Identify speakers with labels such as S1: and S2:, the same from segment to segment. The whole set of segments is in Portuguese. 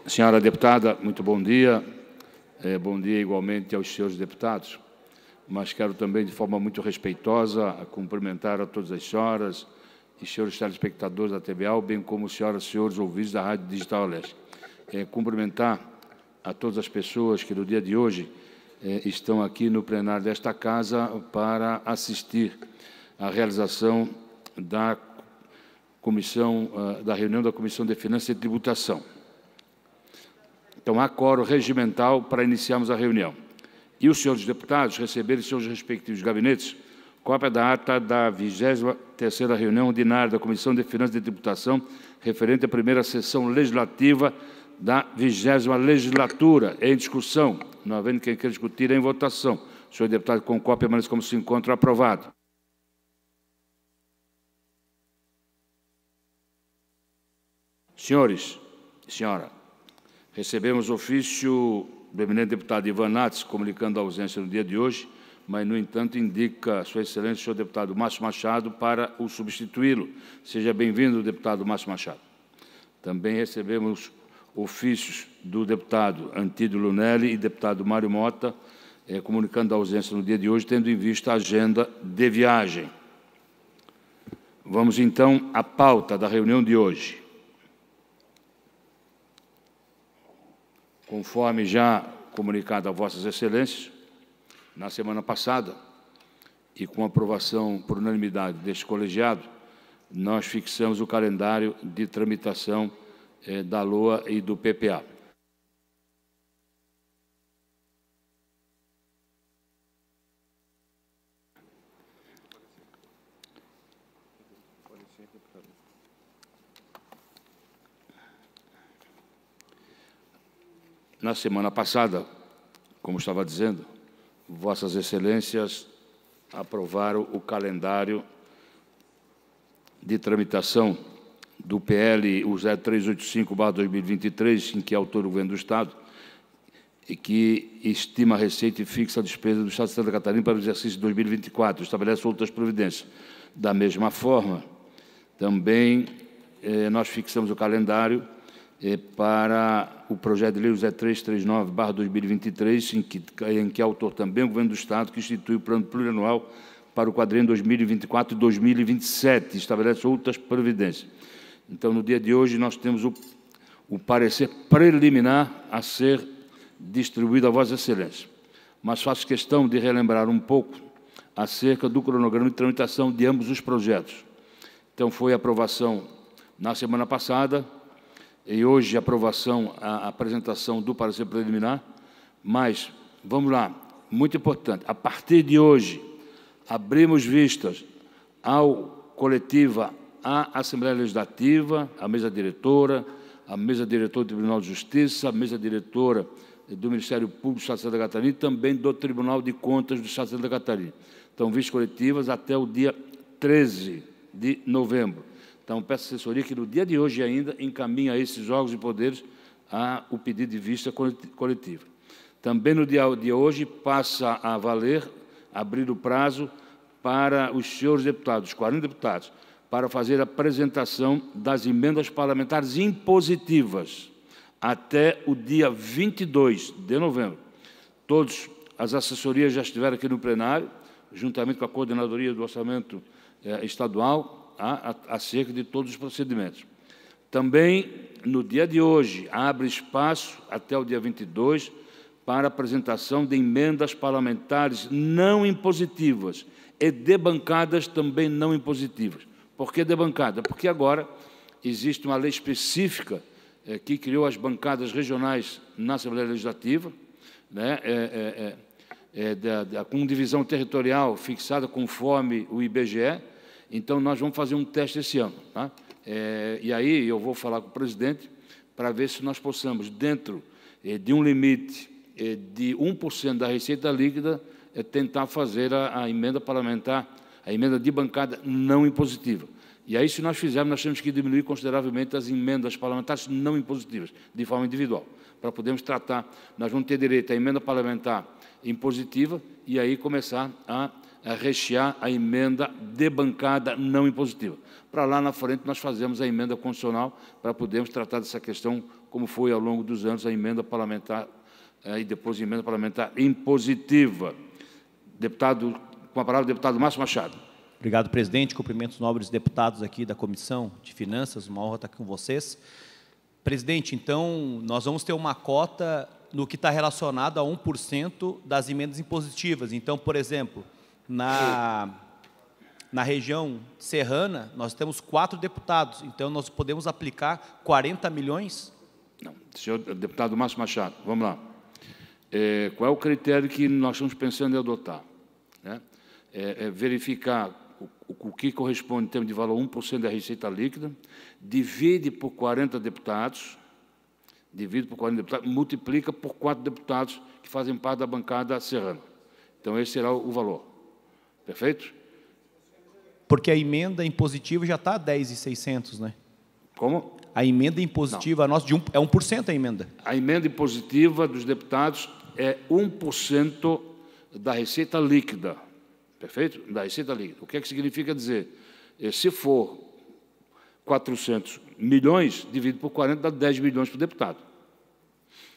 S1: Senhora deputada, muito bom dia. Bom dia igualmente aos senhores deputados, mas quero também, de forma muito respeitosa, cumprimentar a todas as senhoras e senhores telespectadores da TVAL, bem como senhoras e senhores ouvintes da Rádio Digital Leste. Cumprimentar a todas as pessoas que, no dia de hoje, estão aqui no plenário desta Casa para assistir à realização da reunião da Comissão de Finanças e Tributação. Então, há quórum regimental para iniciarmos a reunião. E os senhores deputados receberam em seus respectivos gabinetes cópia da ata da 23ª reunião ordinária da Comissão de Finanças e Tributação, referente à primeira sessão legislativa da 20ª legislatura, em discussão. Não havendo quem queira discutir, em votação. O senhor deputado com cópia, mas como se encontra aprovado. Senhores e senhora, recebemos ofício do eminente deputado Ivan Nates, comunicando a ausência no dia de hoje, mas, no entanto, indica Sua Excelência, o senhor deputado Márcio Machado, para o substituí-lo. Seja bem-vindo, deputado Márcio Machado. Também recebemos ofícios do deputado Antídio Lunelli e deputado Mário Mota, comunicando a ausência no dia de hoje, tendo em vista a agenda de viagem. Vamos, então, à pauta da reunião de hoje. Conforme já comunicado a Vossas Excelências, na semana passada, e com aprovação por unanimidade deste colegiado, nós fixamos o calendário de tramitação da LOA e do PPA. Na semana passada, como estava dizendo, Vossas Excelências aprovaram o calendário de tramitação do PL 0385/2023, em que é autor o Governo do Estado, e que estima a receita e fixa a despesa do Estado de Santa Catarina para o exercício de 2024, estabelece outras providências. Da mesma forma, também nós fixamos o calendário para o projeto de lei 0339/2023, em que é autor também o Governo do Estado, que institui o plano plurianual para o quadriênio 2024 e 2027, estabelece outras providências. Então, no dia de hoje, nós temos o parecer preliminar a ser distribuído a Vossas Excelências. Mas faço questão de relembrar um pouco acerca do cronograma de tramitação de ambos os projetos. Então, foi a aprovação na semana passada, e hoje a aprovação, a apresentação do parecer preliminar, mas, vamos lá, muito importante, a partir de hoje, abrimos vistas ao coletiva, à Assembleia Legislativa, à mesa diretora do Tribunal de Justiça, à mesa diretora do Ministério Público do Estado de Santa Catarina e também do Tribunal de Contas do Estado de Santa Catarina. Então, vistas coletivas até o dia 13 de novembro. Então, peço à assessoria que, no dia de hoje ainda, encaminhe a esses órgãos e poderes o pedido de vista coletiva. Também, no dia de hoje, passa a valer, abrir o prazo para os senhores deputados, os 40 deputados, para fazer a apresentação das emendas parlamentares impositivas até o dia 22 de novembro. Todas as assessorias já estiveram aqui no plenário, juntamente com a Coordenadoria do Orçamento Estadual, acerca de todos os procedimentos. Também, no dia de hoje, abre espaço, até o dia 22, para a apresentação de emendas parlamentares não impositivas e de bancadas também não impositivas. Por que de bancada? Porque agora existe uma lei específica que criou as bancadas regionais na Assembleia Legislativa, né, com divisão territorial fixada conforme o IBGE. Então, nós vamos fazer um teste esse ano. Tá? E aí eu vou falar com o presidente para ver se nós possamos, dentro de um limite de 1% da receita líquida, tentar fazer a emenda parlamentar, a emenda de bancada não impositiva. E aí, se nós fizermos, nós temos que diminuir consideravelmente as emendas parlamentares não impositivas, de forma individual, para podermos tratar. Nós vamos ter direito à emenda parlamentar impositiva e aí começar a rechear a emenda de bancada não impositiva. Para lá na frente nós fazemos a emenda constitucional para podermos tratar dessa questão como foi ao longo dos anos a emenda parlamentar e depois a emenda parlamentar impositiva. Deputado, com a palavra, o deputado Márcio Machado.
S2: Obrigado, presidente. Cumprimento os nobres deputados aqui da Comissão de Finanças. Uma honra estar aqui com vocês. Presidente, então, nós vamos ter uma cota no que está relacionado a 1% das emendas impositivas. Então, por exemplo, na região serrana, nós temos 4 deputados. Então, nós podemos aplicar 40 milhões?
S1: Não. Senhor deputado Márcio Machado, vamos lá. Qual é o critério que nós estamos pensando em adotar? Verificar o que corresponde em termos de valor 1% da receita líquida, divide por 40 deputados, multiplica por 4 deputados que fazem parte da bancada serrana. Então, esse será o valor. Perfeito?
S2: Porque a emenda impositiva já está a 10.600, né?
S1: Como?
S2: A emenda impositiva, a nossa, é 1% a emenda.
S1: A emenda impositiva dos deputados é 1% da receita líquida. Perfeito? Da receita líquida. O que é que significa dizer? Se for 400 milhões, dividido por 40, dá 10 milhões para o deputado.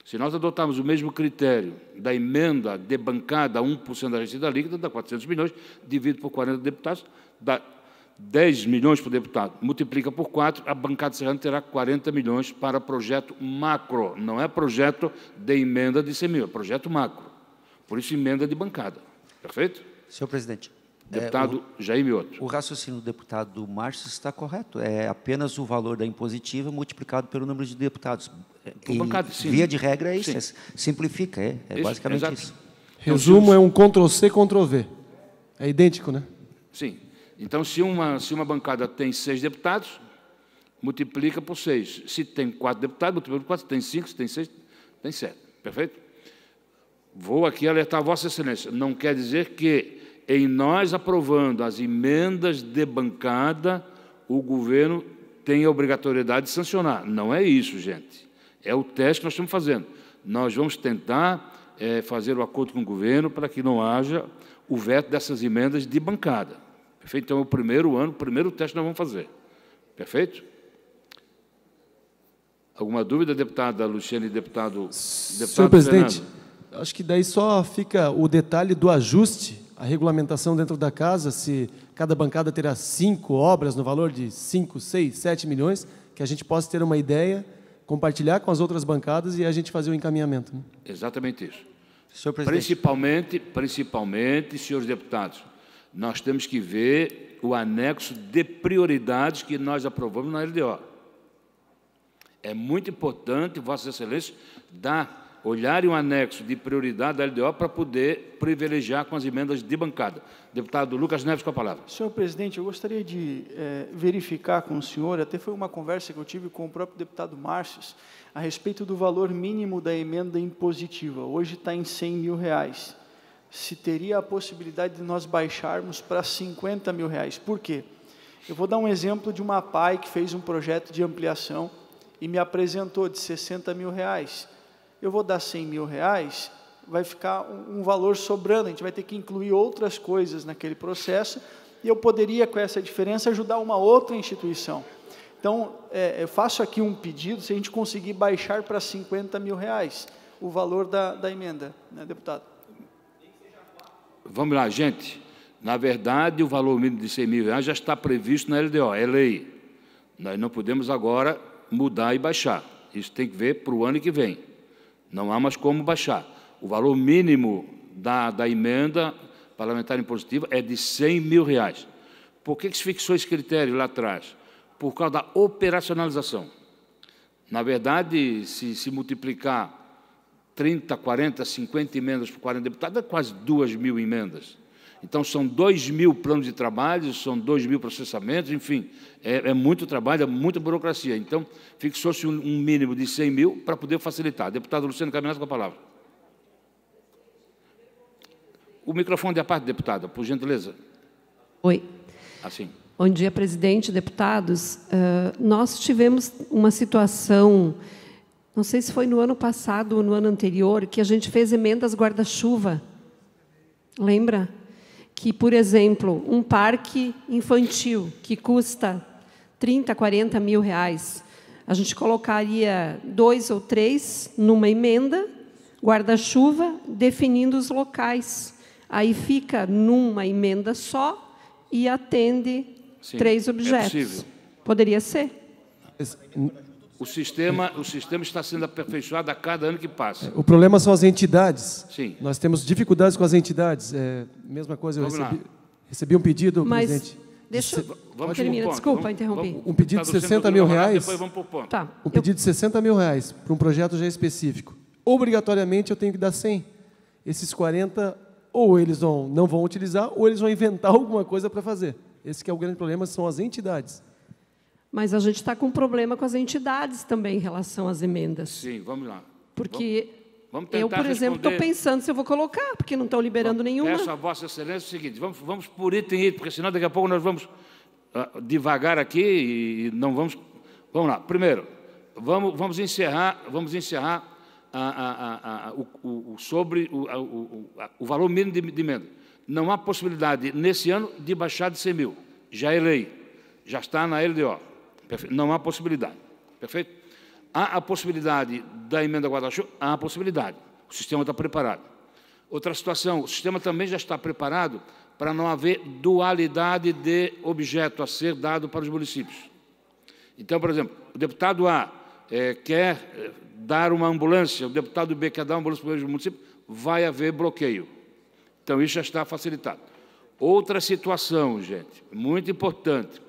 S1: Se nós adotarmos o mesmo critério da emenda de bancada a 1% da receita líquida, dá 400 milhões, dividido por 40 deputados, dá 10 milhões para o deputado. Multiplica por 4, a bancada serrana terá 40 milhões para projeto macro. Não é projeto de emenda de 100 mil, é projeto macro. Por isso, emenda de bancada. Perfeito?
S3: Senhor presidente.
S1: Deputado Jair Mioto.
S3: O raciocínio do deputado Márcio está correto. É apenas o valor da impositiva multiplicado pelo número de deputados.
S1: Por bancada, sim.
S3: Via de regra é isso,
S1: Sim.
S3: simplifica, isso, basicamente
S1: exato.
S3: isso.
S4: Resumo, é um Ctrl+C, Ctrl+V. É idêntico, né?
S1: Sim. Então, se uma bancada tem 6 deputados, multiplica por 6. Se tem 4 deputados, multiplica por 4. Se tem 5, se tem 6, tem 7. Perfeito? Vou aqui alertar a Vossa Excelência. Não quer dizer que, em nós aprovando as emendas de bancada, o governo tem a obrigatoriedade de sancionar. Não é isso, gente. É o teste que nós estamos fazendo. Nós vamos tentar fazer o acordo com o governo para que não haja o veto dessas emendas de bancada. Perfeito? Então, é o primeiro ano, o primeiro teste que nós vamos fazer. Perfeito? Alguma dúvida, deputada Luciane e deputado
S4: Senhor presidente,
S1: Fernando?
S4: acho que daí só fica o detalhe do ajuste, a regulamentação dentro da casa, se cada bancada terá 5 obras no valor de 5, 6, 7 milhões, que a gente possa ter uma ideia, compartilhar com as outras bancadas e a gente fazer o encaminhamento. Né?
S1: Exatamente isso.
S3: Senhor presidente.
S1: Principalmente, senhores deputados, nós temos que ver o anexo de prioridades que nós aprovamos na LDO. É muito importante, Vossa Excelência, olharem o anexo de prioridade da LDO para poder privilegiar com as emendas de bancada. Deputado Lucas Neves, com a palavra.
S5: Senhor presidente, eu gostaria de verificar com o senhor, até foi uma conversa que eu tive com o próprio deputado Márcio, a respeito do valor mínimo da emenda impositiva. Hoje está em R$100 mil. Se teria a possibilidade de nós baixarmos para R$50 mil. Por quê? Eu vou dar um exemplo de uma PAI que fez um projeto de ampliação e me apresentou de R$60 mil. Eu vou dar R$100 mil, vai ficar um valor sobrando, a gente vai ter que incluir outras coisas naquele processo, e eu poderia, com essa diferença, ajudar uma outra instituição. Então, eu faço aqui um pedido, se a gente conseguir baixar para R$50 mil, o valor da emenda, né, deputado?
S1: Vamos lá, gente. Na verdade, o valor mínimo de R$100 mil já está previsto na LDO, é lei. Nós não podemos agora mudar e baixar. Isso tem que ver para o ano que vem. Não há mais como baixar. O valor mínimo da emenda parlamentar impositiva é de R$100 mil. Por que se fixou esse critério lá atrás? Por causa da operacionalização. Na verdade, se multiplicar 30, 40, 50 emendas por 40 deputados, é quase 2.000 emendas. Então, são 2.000 planos de trabalho, são 2.000 processamentos, enfim, é muito trabalho, é muita burocracia. Então, fixou-se um mínimo de 100 mil para poder facilitar. Deputado Luciano Caminhato, com a palavra. O microfone da parte, deputada, por gentileza.
S6: Oi.
S1: Assim.
S6: Bom dia, presidente, deputados. Nós tivemos uma situação, não sei se foi no ano passado ou no ano anterior, que a gente fez emendas guarda-chuva. Lembra? Que, por exemplo, um parque infantil que custa 30, 40 mil reais, A gente colocaria 2 ou 3 numa emenda, guarda-chuva, definindo os locais. Aí fica numa emenda só e atende 3 objetos.
S1: É possível.
S6: Poderia ser?
S1: O sistema está sendo aperfeiçoado a cada ano que passa.
S4: O problema são as entidades.
S1: Sim.
S4: Nós temos dificuldades com as entidades. Mesma coisa, eu recebi um pedido, presidente.
S6: Deixa
S1: Vamos
S6: termina, desculpa, interrompi.
S4: Um pedido de 60 mil reais.
S1: Depois vamos para o ponto.
S6: Tá.
S4: Um pedido de 60 mil reais para um projeto já específico. Obrigatoriamente eu tenho que dar 100. Esses 40, ou eles não vão utilizar, ou eles vão inventar alguma coisa para fazer. Esse que é o grande problema, são as entidades.
S6: Mas a gente está com um problema com as entidades também em relação às emendas.
S1: Sim, vamos lá.
S6: Porque
S1: vamos tentar
S6: eu, por exemplo, estou
S1: responder.
S6: pensando se eu vou colocar, porque não estão liberando nenhuma.
S1: Peço a Vossa Excelência o seguinte, vamos por item, porque senão daqui a pouco nós vamos devagar aqui e não vamos... Vamos lá. Primeiro, vamos encerrar sobre o valor mínimo de emenda. Não há possibilidade, nesse ano, de baixar de 100 mil. Já é lei. Já está na LDO. Perfeito? Não há possibilidade. Perfeito? Há a possibilidade da emenda guarda-chuva? Há a possibilidade. O sistema está preparado. Outra situação, o sistema também já está preparado para não haver dualidade de objeto a ser dado para os municípios. Então, por exemplo, o deputado A quer dar uma ambulância, o deputado B quer dar uma ambulância para o município, vai haver bloqueio. Então, isso já está facilitado. Outra situação, gente, muito importante,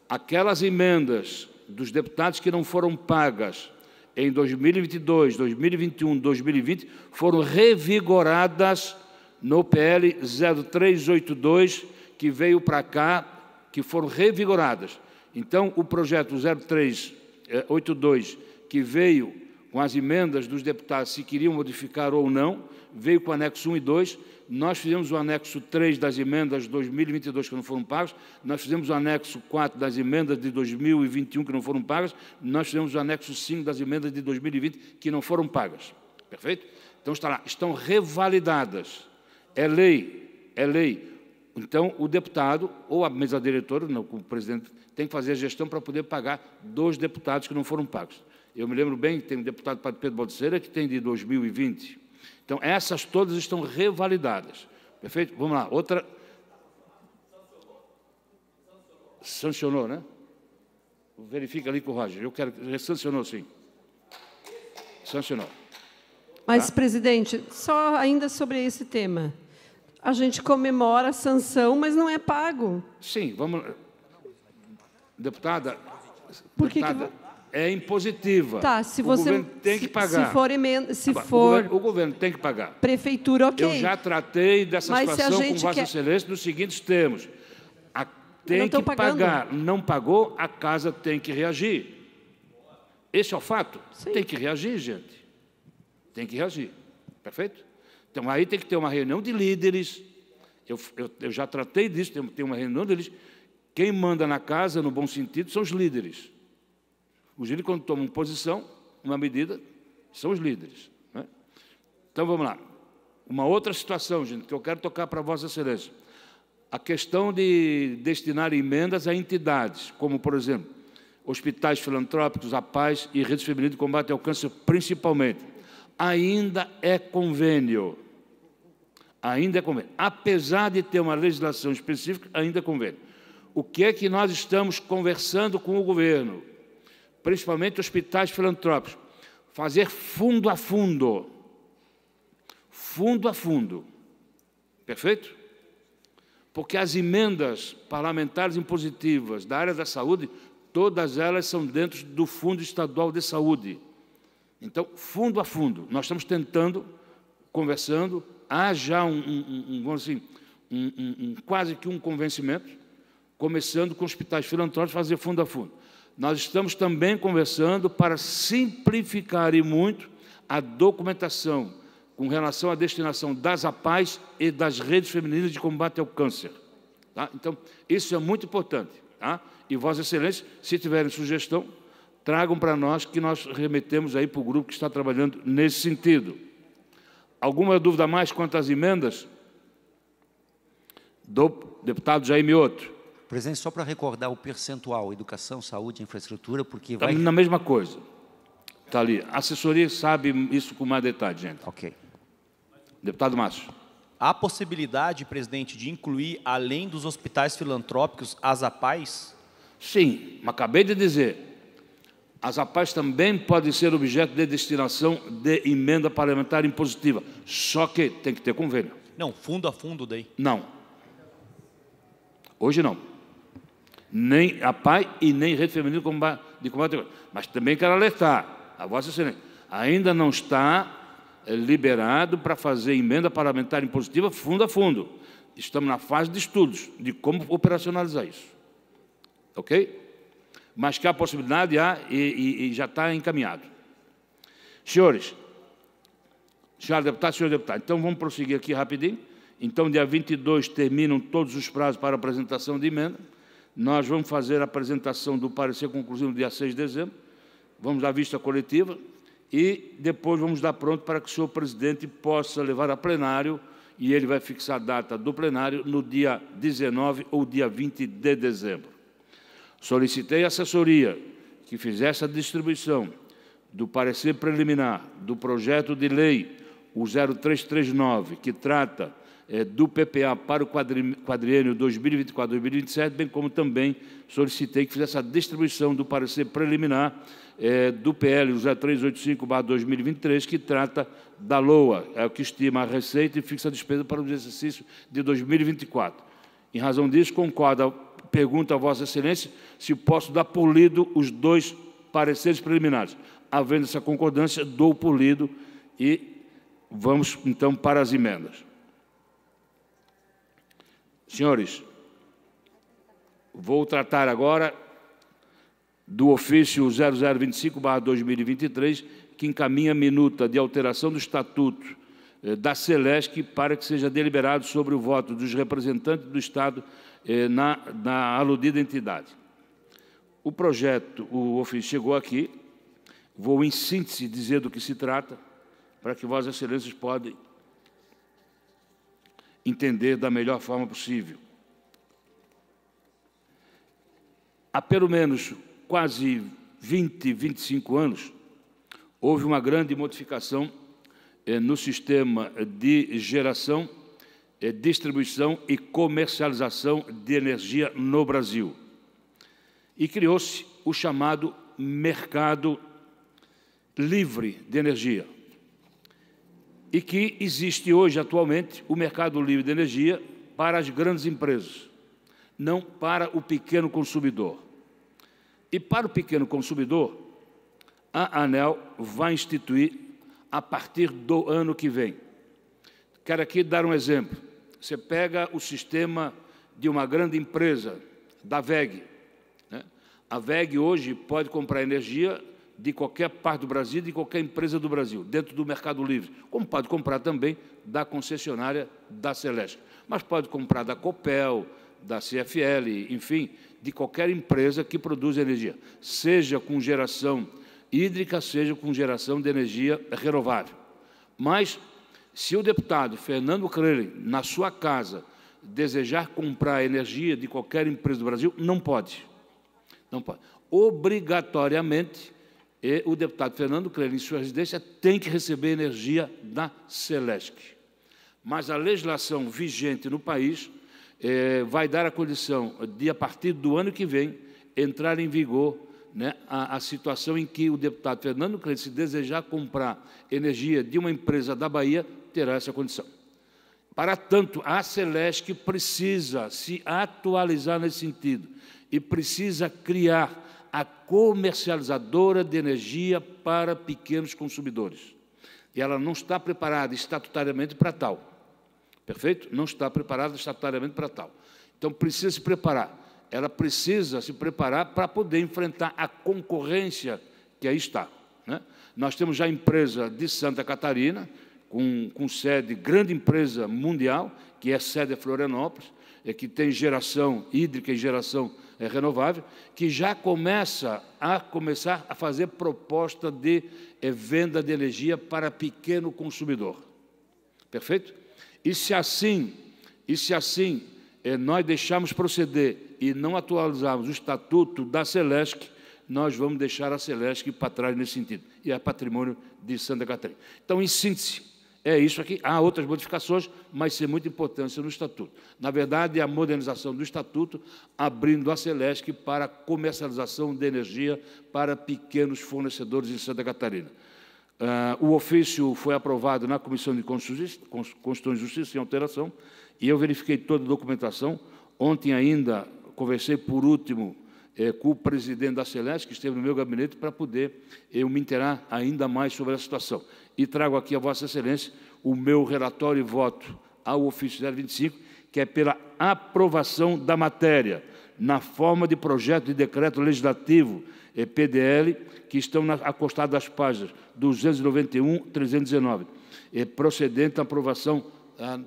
S1: aquelas emendas dos deputados que não foram pagas em 2022, 2021, 2020, foram revigoradas no PL 0382, que veio para cá, que foram revigoradas. Então, o projeto 0382, que veio com as emendas dos deputados, se queriam modificar ou não, veio com o anexo 1 e 2, nós fizemos o anexo 3 das emendas de 2022 que não foram pagas, nós fizemos o anexo 4 das emendas de 2021 que não foram pagas, nós fizemos o anexo 5 das emendas de 2020 que não foram pagas. Perfeito? Então, está lá, estão revalidadas. É lei, é lei. Então, o deputado, ou a mesa diretora, não, o presidente, tem que fazer a gestão para poder pagar 2 deputados que não foram pagos. Eu me lembro bem que tem um deputado, Padre Pedro Baldiceira, que tem de 2020. Então, essas todas estão revalidadas. Perfeito? Vamos lá. Outra. Sancionou, né? Verifica ali com o Roger. Eu quero. Sancionou, sim. Sancionou.
S6: Mas, tá? Presidente, só ainda sobre esse tema. A gente comemora a sanção, mas não é pago.
S1: Sim, vamos. Deputada.
S6: Por que
S1: é impositiva.
S6: Tá, se você,
S1: o governo tem que pagar.
S6: Se for emenda, se for...
S1: O governo tem que pagar.
S6: Prefeitura, ok.
S1: Eu já tratei dessa situação com Vossa Excelência nos seguintes termos. Tem que pagar. Não pagou, a casa tem que reagir. Esse é o fato. Sim. Tem que reagir, gente. Tem que reagir. Perfeito? Então, aí tem que ter uma reunião de líderes. Eu já tratei disso, tem uma reunião de líderes. Quem manda na casa, no bom sentido, são os líderes. Os líderes, quando tomam posição, uma medida, são os líderes. Né? Então, vamos lá. Uma outra situação, gente, que eu quero tocar para Vossa Excelência. A questão de destinar emendas a entidades, como, por exemplo, hospitais filantrópicos, a Paz e redes femininas de combate ao câncer, principalmente. Ainda é convênio. Ainda é convênio. Apesar de ter uma legislação específica, ainda é convênio. O que é que nós estamos conversando com o governo? Principalmente hospitais filantrópicos, fazer fundo a fundo. Fundo a fundo. Perfeito? Porque as emendas parlamentares impositivas da área da saúde, todas elas são dentro do Fundo Estadual de Saúde. Então, fundo a fundo. Nós estamos tentando, conversando, há já quase que um convencimento, começando com hospitais filantrópicos, fazer fundo a fundo. Nós estamos também conversando para simplificar e muito a documentação com relação à destinação das APAES e das redes femininas de combate ao câncer. Tá? Então, isso é muito importante. Tá? E, Vossa Excelência, se tiverem sugestão, tragam para nós, que nós remetemos aí para o grupo que está trabalhando nesse sentido. Alguma dúvida mais quanto às emendas? Do deputado Jaime Outro.
S3: Presidente, só para recordar o percentual, educação, saúde, infraestrutura, porque
S1: Está
S3: vai...
S1: na mesma coisa. Está ali. A assessoria sabe isso com mais detalhe, gente.
S3: Ok.
S1: Deputado Márcio.
S2: Há possibilidade, presidente, de incluir, além dos hospitais filantrópicos, as APAES?
S1: Sim, mas acabei de dizer. As APAES também podem ser objeto de destinação de emenda parlamentar impositiva. Só que tem que ter convênio.
S2: Não, fundo a fundo daí.
S1: Não. Hoje não. Nem APAE e nem Rede Feminina de Combate. Mas também quero alertar a Vossa Excelência. Ainda não está liberado para fazer emenda parlamentar impositiva fundo a fundo. Estamos na fase de estudos de como operacionalizar isso. Ok? Mas que há possibilidade, há e já está encaminhado. Senhores deputados, senhores deputados, então vamos prosseguir aqui rapidinho. Então, dia 22 terminam todos os prazos para apresentação de emenda. Nós vamos fazer a apresentação do parecer conclusivo no dia 6 de dezembro. Vamos dar vista coletiva e depois vamos dar pronto para que o senhor presidente possa levar a plenário e ele vai fixar a data do plenário no dia 19 ou dia 20 de dezembro. Solicitei à assessoria que fizesse a distribuição do parecer preliminar do projeto de lei, o 0339, que trata do PPA para o quadriênio 2024-2027, bem como também solicitei que fizesse a distribuição do parecer preliminar do PL 0385/2023, que trata da LOA, é o que estima a receita e fixa a despesa para o exercício de 2024. Em razão disso, concordo. Pergunto a Vossa Excelência se posso dar por lido os dois pareceres preliminares. Havendo essa concordância, dou por lido e vamos, então, para as emendas. Senhores, vou tratar agora do ofício 0025/2023, que encaminha a minuta de alteração do Estatuto da Celesc para que seja deliberado sobre o voto dos representantes do Estado na aludida entidade. O projeto, o ofício chegou aqui, vou em síntese dizer do que se trata, para que Vossas Excelências podem entender da melhor forma possível. Há pelo menos quase 20, 25 anos, houve uma grande modificação no sistema de geração, distribuição e comercialização de energia no Brasil. E criou-se o chamado mercado livre de energia. E que existe hoje, atualmente, o mercado livre de energia para as grandes empresas, não para o pequeno consumidor. E para o pequeno consumidor, a ANEEL vai instituir a partir do ano que vem. Quero aqui dar um exemplo. Você pega o sistema de uma grande empresa, da WEG. Né? A WEG hoje pode comprar energia de qualquer parte do Brasil, de qualquer empresa do Brasil, dentro do mercado livre, como pode comprar também da concessionária da Celesc. Mas pode comprar da Copel, da CFL, enfim, de qualquer empresa que produz energia, seja com geração hídrica, seja com geração de energia renovável. Mas, se o deputado Fernando Crelin, na sua casa, desejar comprar energia de qualquer empresa do Brasil, não pode. Não pode. Obrigatoriamente, o deputado Fernando Crelin, em sua residência, tem que receber energia da Celesc. Mas a legislação vigente no país vai dar a condição de, a partir do ano que vem, entrar em vigor, né, a situação em que o deputado Fernando Crelin, se desejar comprar energia de uma empresa da Bahia, terá essa condição. Para tanto, a Celesc precisa se atualizar nesse sentido e precisa criar a comercializadora de energia para pequenos consumidores. E ela não está preparada estatutariamente para tal. Perfeito? Não está preparada estatutariamente para tal. Então, precisa se preparar. Ela precisa se preparar para poder enfrentar a concorrência que aí está. Né? Nós temos já a empresa de Santa Catarina, com sede, grande empresa mundial, que é sede de Florianópolis, que tem geração hídrica e geração renovável, que já começa a fazer proposta de venda de energia para pequeno consumidor. Perfeito? E se assim nós deixarmos proceder e não atualizarmos o estatuto da Celesc, nós vamos deixar a Celesc para trás nesse sentido, e é patrimônio de Santa Catarina. Então, em síntese, é isso aqui. Há outras modificações, mas sem muita importância no Estatuto. Na verdade, é a modernização do Estatuto, abrindo a Celesc para comercialização de energia para pequenos fornecedores em Santa Catarina. O ofício foi aprovado na Comissão de Constituição e Justiça, sem alteração, e eu verifiquei toda a documentação. Ontem ainda conversei, por último, com o presidente da Celesc, que esteve no meu gabinete, para poder eu me inteirar ainda mais sobre a situação. E trago aqui a Vossa Excelência o meu relatório e voto ao ofício 025, que é pela aprovação da matéria, na forma de projeto de decreto legislativo, PDL, que estão acostados às páginas 291 e 319, procedente à aprovação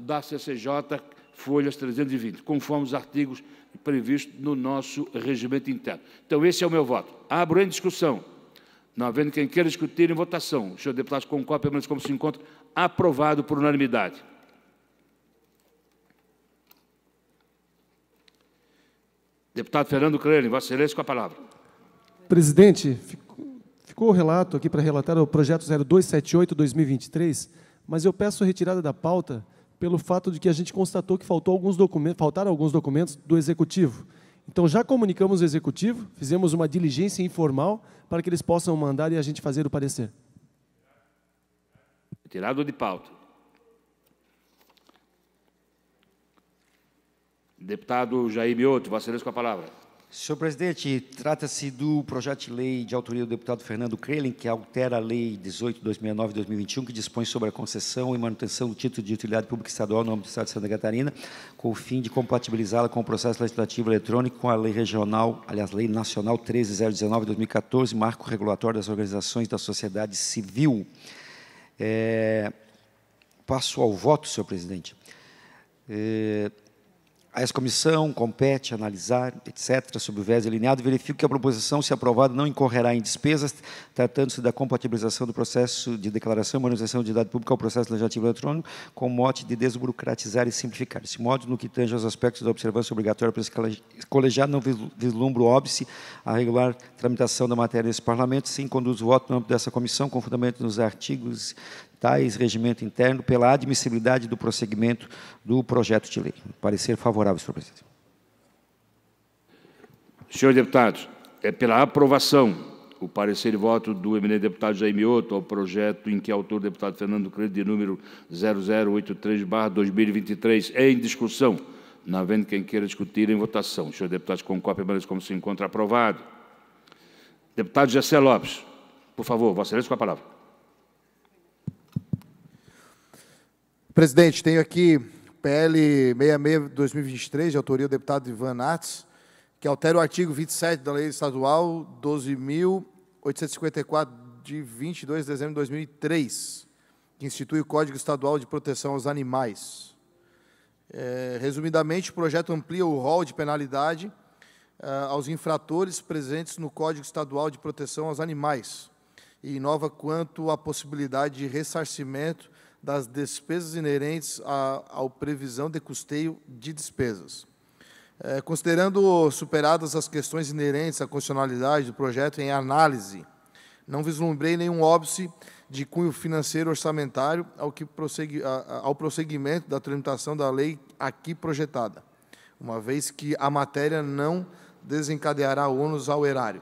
S1: da CCJ, folhas 320, conforme os artigos previstos no nosso regimento interno. Então, esse é o meu voto. Abro em discussão. Não havendo quem queira discutir, em votação. Senhor deputado, com cópia, mas como se encontra, aprovado por unanimidade. Deputado Fernando Crelin, Vossa Excelência, com a palavra.
S4: Presidente, ficou o relato aqui para relatar o projeto 0278-2023, mas eu peço a retirada da pauta pelo fato de que a gente constatou que faltaram alguns documentos do Executivo. Então, já comunicamos o Executivo, fizemos uma diligência informal para que eles possam mandar e a gente fazer o parecer.
S1: Retirado de pauta. Deputado Jair Mioto, Vossa Excelência, com a palavra.
S3: Senhor presidente, trata-se do projeto de lei de autoria do deputado Fernando Crelin, que altera a Lei 18/2009/2021, que dispõe sobre a concessão e manutenção do título de utilidade pública estadual no âmbito do Estado de Santa Catarina, com o fim de compatibilizá-la com o processo legislativo eletrônico, com a Lei Regional, aliás, Lei Nacional 13.019/2014, marco regulatório das organizações da sociedade civil. Passo ao voto, senhor presidente. A essa comissão compete analisar, etc., sobre o viés delineado, verifico que a proposição, se aprovada, não incorrerá em despesas, tratando-se da compatibilização do processo de declaração e manutenção de utilidade pública ao processo legislativo eletrônico, com o mote de desburocratizar e simplificar. Desse modo, no que tange aos aspectos da observância obrigatória para esse colegiado, não vislumbro óbice a regular tramitação da matéria nesse Parlamento, sim conduzo o voto no âmbito dessa comissão, com fundamento nos artigos tais regimento interno, pela admissibilidade do prosseguimento do projeto de lei. Parecer favorável, senhor presidente.
S1: Senhores deputados, é pela aprovação o parecer e voto do eminente deputado Jair Mioto ao projeto em que é autor o deputado Fernando Crelin, de número 0083/2023, é em discussão. Não havendo quem queira discutir, em votação. Senhores deputados, com cópia, mas como se encontra aprovado. Deputado Gessé Lopes, por favor, Vossa Excelência, com a palavra.
S7: Presidente, tenho aqui PL 66/2023, de autoria do deputado Ivan Nats, que altera o artigo 27 da Lei Estadual 12.854, de 22 de dezembro de 2003, que institui o Código Estadual de Proteção aos Animais. Resumidamente, o projeto amplia o rol de penalidade aos infratores presentes no Código Estadual de Proteção aos Animais e inova quanto à possibilidade de ressarcimento das despesas inerentes à previsão de custeio de despesas. Considerando superadas as questões inerentes à constitucionalidade do projeto em análise, não vislumbrei nenhum óbice de cunho financeiro orçamentário ao prosseguimento da tramitação da lei aqui projetada, uma vez que a matéria não desencadeará ônus ao erário.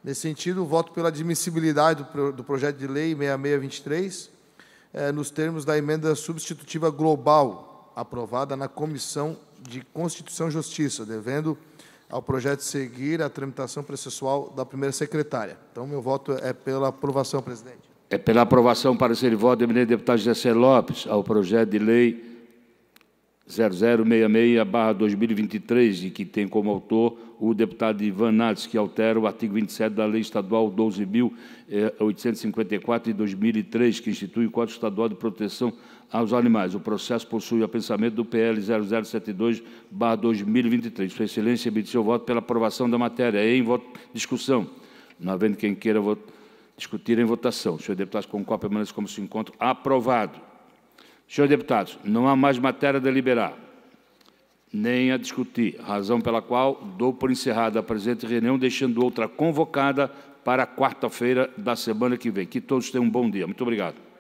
S7: Nesse sentido, voto pela admissibilidade do projeto de lei 6623, nos termos da emenda substitutiva global, aprovada na Comissão de Constituição e Justiça, devendo ao projeto seguir a tramitação processual da primeira secretária. Então, meu voto é pela aprovação, presidente.
S1: É pela aprovação, parecer e voto do eminente deputado Gessé Lopes ao projeto de lei 0066/2023, e que tem como autor o deputado Ivan Nats, que altera o artigo 27 da Lei Estadual 12.854 de 2003, que institui o Código Estadual de Proteção aos Animais. O processo possui o apensamento do PL 0072/2023. Sua Excelência emite seu voto pela aprovação da matéria. Em discussão. Não havendo quem queira discutir, em votação. Senhor deputado, com cópia, permanece como se encontra. Aprovado. Senhores deputados, não há mais matéria a deliberar. nem a discutir, razão pela qual dou por encerrada a presente reunião, deixando outra convocada para quarta-feira da semana que vem. Que todos tenham um bom dia. Muito obrigado.